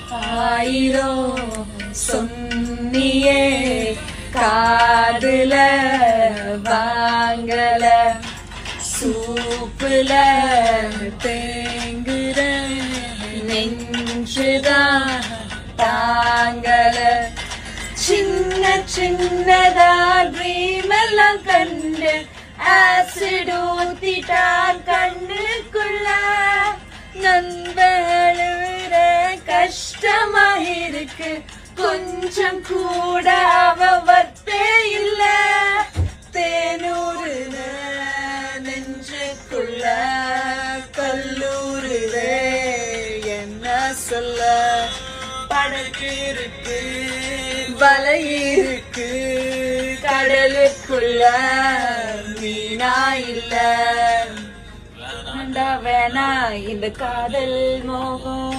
ஆயிரம் சொன்னியே காதுல வாங்கல சூப்புல தேங்குற நெஞ்சுதான் தாங்கல சின்ன சின்னதா ட்ரீம் எல்லாம் கண்டு ஆசிட் ஊத்திட்டான் கண்ணுக்குள்ள நண்பழுற கஷ்டமா இருக்கு கொஞ்சம் கூட அவ வத்தே இல்ல தேனூருல நெஞ்சுக்குள்ள கல்லூருதே என்ன சொல்ல படகு இருக்கு வலை இருக்கு கடலுக்குள்ள மீனா இல்ல வேணா இந்த காதல் மோகம்